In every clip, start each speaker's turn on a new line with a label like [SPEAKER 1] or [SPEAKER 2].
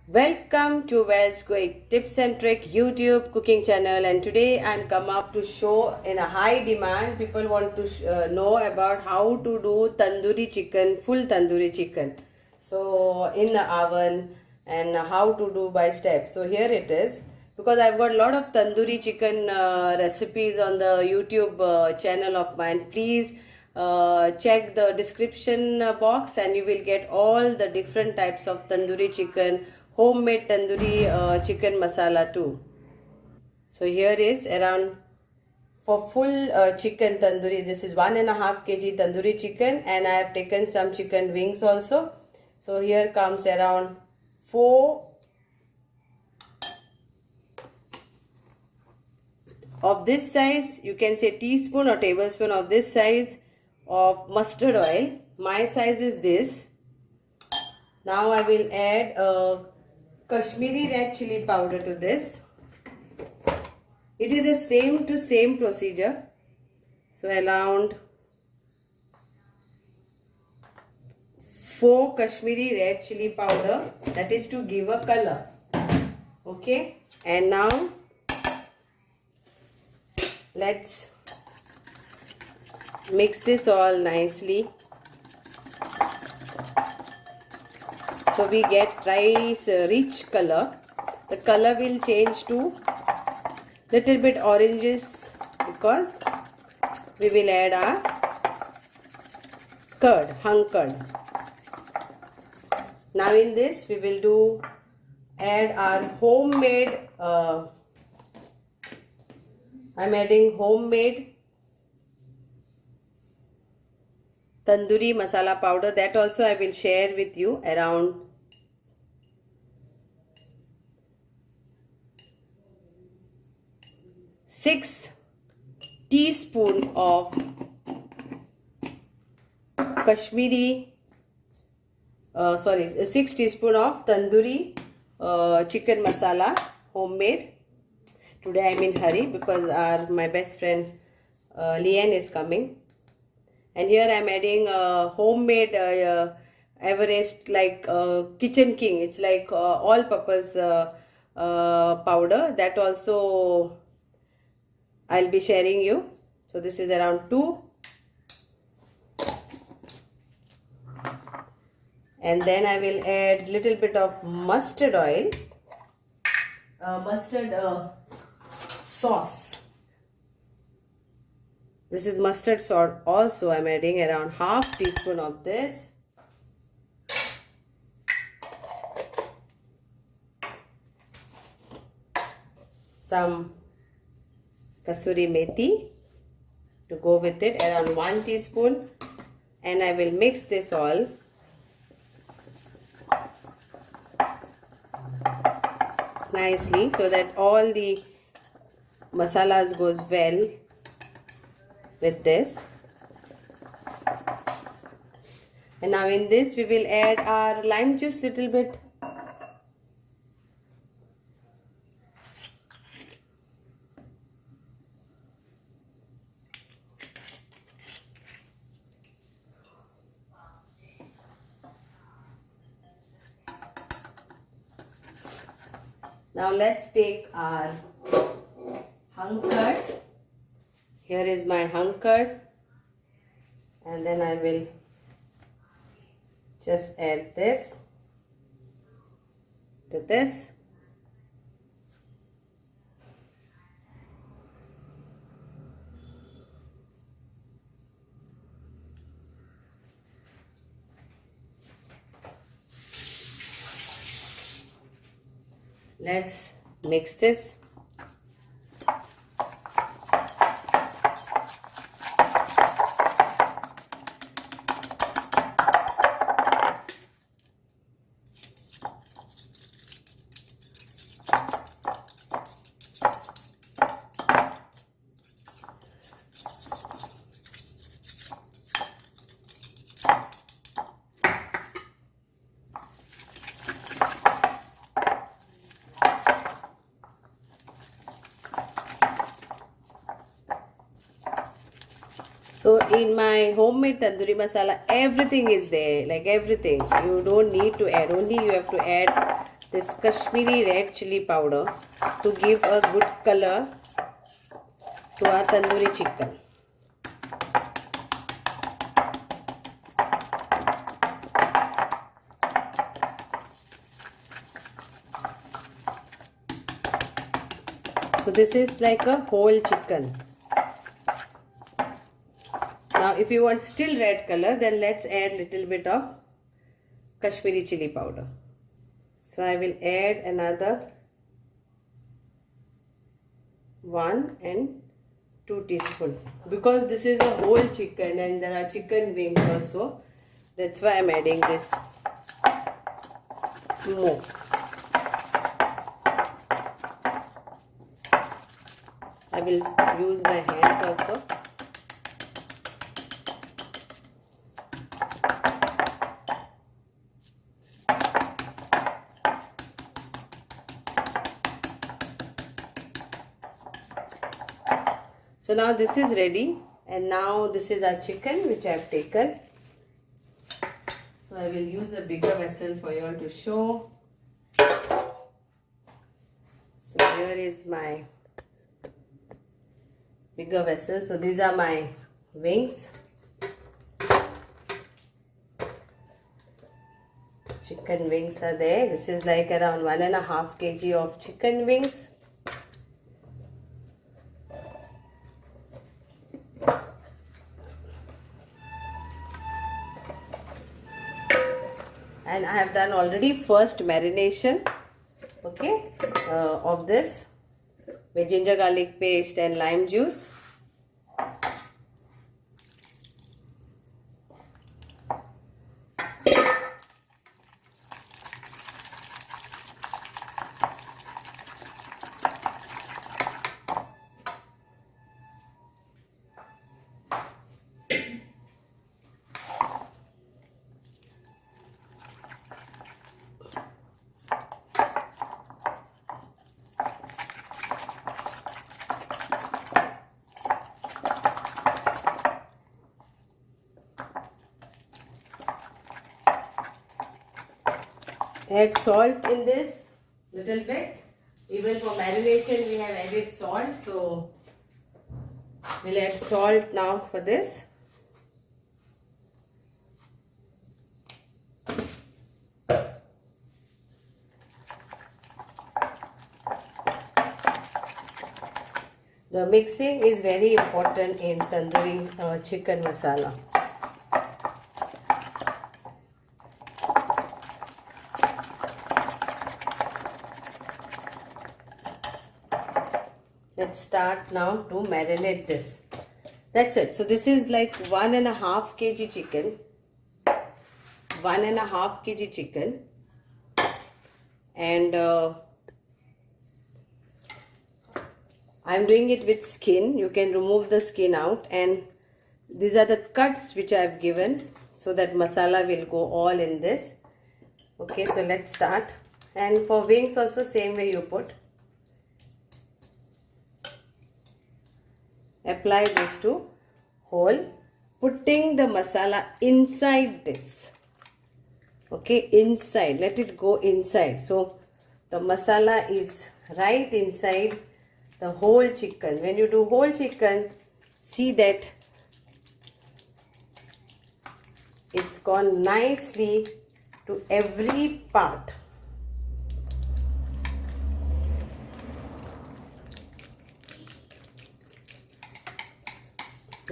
[SPEAKER 1] Welcome to Wells Quick Tips and Trick YouTube cooking channel, and today I'm come up to show in a high demand. People want to know about how to do tandoori chicken, full tandoori chicken. So in the oven and how to do by steps. So here it is, because I've got a lot of tandoori chicken recipes on the YouTube channel of mine. Please check the description box and you will get all the different types of tandoori chicken, homemade tandoori chicken masala too. So here is around for full chicken tandoori. This is 1.5 kg tandoori chicken, and I have taken some chicken wings also. So here comes around 4 of this size, you can say teaspoon or tablespoon of this size of mustard oil. My size is this. Now I will add Kashmiri red chili powder to this. It is the same procedure. So around 4 Kashmiri red chili powder, that is to give a color. Okay, and now let's mix this all nicely. So we get nice rich color. The color will change to little bit oranges because we will add our curd, hung curd. Now in this we will add our homemade, I'm adding homemade Tandoori Masala Powder. That also I will share with you. Around 6 teaspoon of Kashmiri 6 teaspoon of Tandoori chicken masala, homemade. Today I'm in hurry because my best friend Lian is coming. And here I'm adding homemade Everest Kitchen King. It's like all-purpose powder. That also I'll be sharing you. So this is around 2. And then I will add little bit of mustard oil, mustard sauce. This is mustard sauce also. I'm adding around half teaspoon of this. Some kasuri methi to go with it, around 1 teaspoon. And I will mix this all. Nicely so that all the masalas goes well with this. And now in this we will add our lime juice little bit. Now let's take our hung curd. Here is my hung curd, and then I will just add this to this. Let's mix this. So in my homemade tandoori masala, everything is there, like everything. You don't need to add, only you have to add this Kashmiri red chili powder to give a good color to our tandoori chicken. So this is like a whole chicken. Now if you want still red color, then let's add little bit of Kashmiri chili powder. So I will add another 1 and 2 teaspoons. Because this is a whole chicken and there are chicken wings also. That's why I'm adding this more. I will use my hands also. So now this is ready, and now this is our chicken which I have taken. So I will use a bigger vessel for you all to show. So here is my bigger vessel. So these are my wings. Chicken wings are there. This is like around 1.5 kg of chicken wings. And I have done already first marination, okay, of this with ginger garlic paste and lime juice. Add salt in this little bit. Even for marination we have added salt, so we'll add salt now for this. The mixing is very important in tandoori chicken masala. Let's start now to marinate this. That's it. So this is like 1.5 kg chicken. 1.5 kg chicken. And I'm doing it with skin. You can remove the skin out. And these are the cuts which I have given, so that masala will go all in this. Okay, so let's start. And for wings also same way you put. Apply this to whole, putting the masala inside this. Okay, inside, let it go inside. So the masala is right inside the whole chicken. When you do whole chicken, see that it's gone nicely to every part.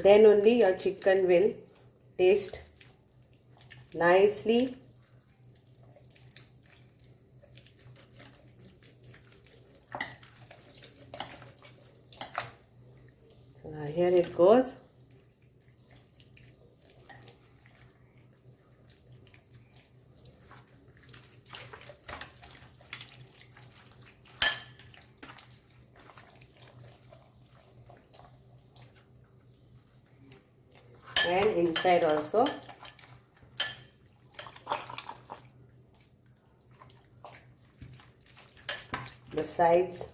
[SPEAKER 1] Then only your chicken will taste nicely. So now here it goes. And inside also. The sides.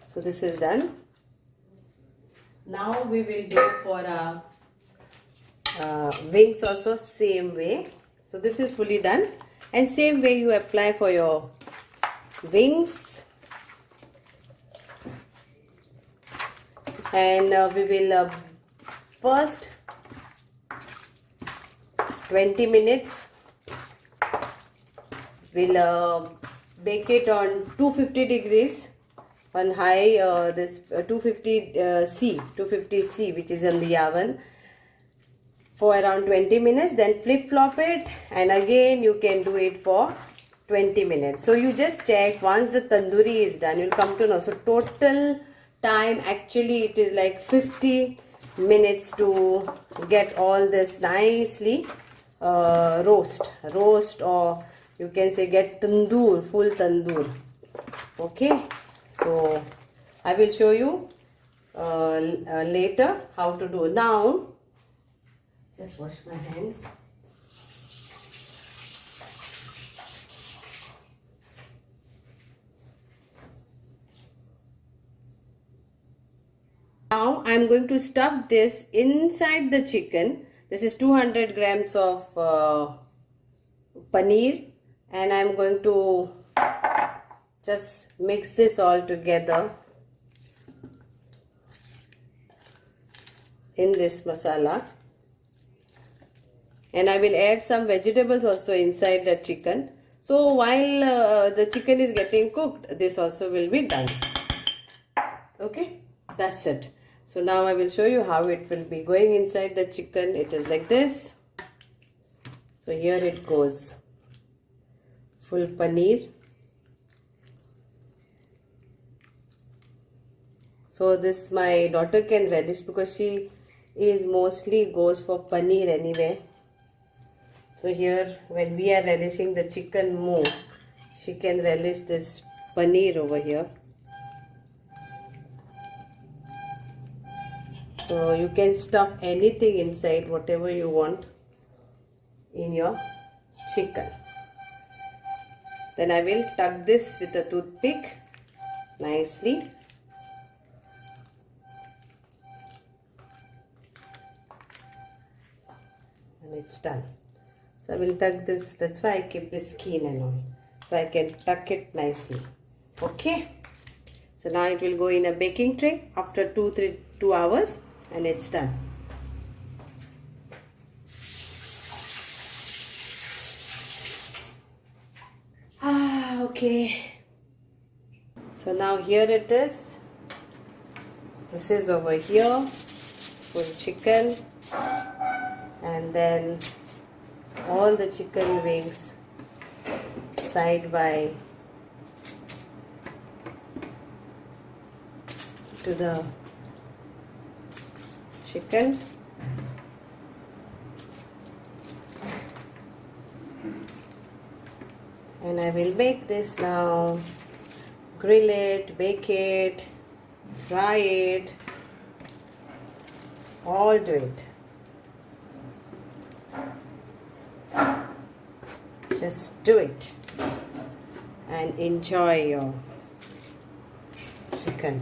[SPEAKER 1] So this is done. Now we will go for a Wings also same way. So this is fully done, and same way you apply for your wings. And we will first 20 minutes we'll bake it on 250 degrees on high, this 250C which is in the oven, for around 20 minutes. Then flip flop it, and again you can do it for 20 minutes. So you just check once the tandoori is done, you'll come to know. So total time actually it is like 50 minutes to get all this nicely roast, or you can say get tandoor, full tandoor. Okay, so I will show you later how to do. Now just wash my hands. Now I am going to stuff this inside the chicken. This is 200 grams of paneer, and I am going to just mix this all together in this masala. And I will add some vegetables also inside the chicken. So while the chicken is getting cooked, this also will be done. Okay, that's it. So now I will show you how it will be going inside the chicken. It is like this. So here it goes, full paneer. So this my daughter can relish, because she is mostly goes for paneer anyway. So here when we are relishing the chicken more, she can relish this paneer over here. So you can stuff anything inside, whatever you want in your chicken. Then I will tuck this with a toothpick nicely. And it's done. So I will tuck this, that's why I keep the skin and all, so I can tuck it nicely. Okay, so now it will go in a baking tray after 2 hours, and it's done. Okay, so now here it is. This is over here, full chicken, and then all the chicken wings side by to the chicken. And I will bake this now, grill it, bake it, fry it, all do it. Just do it and enjoy your chicken.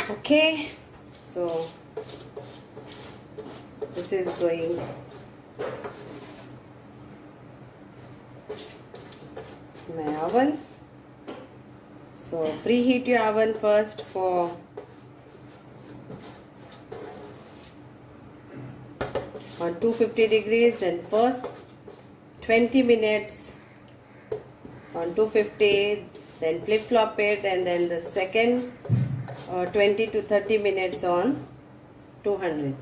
[SPEAKER 1] Okay, so this is going in my oven. So preheat your oven first for 250 degrees, then first 20 minutes on 250, then flip flop it, and then the second 20 to 30 minutes on 200.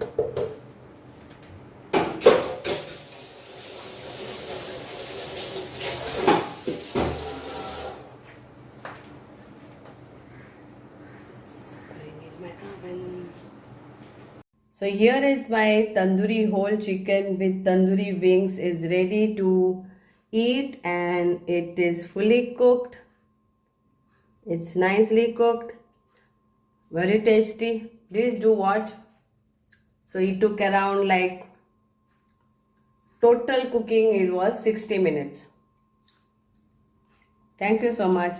[SPEAKER 1] So here is my tandoori whole chicken with tandoori wings is ready to eat, and it is fully cooked. It's nicely cooked, very tasty. Please do watch. So it took around like Total cooking it was 60 minutes. Thank you so much.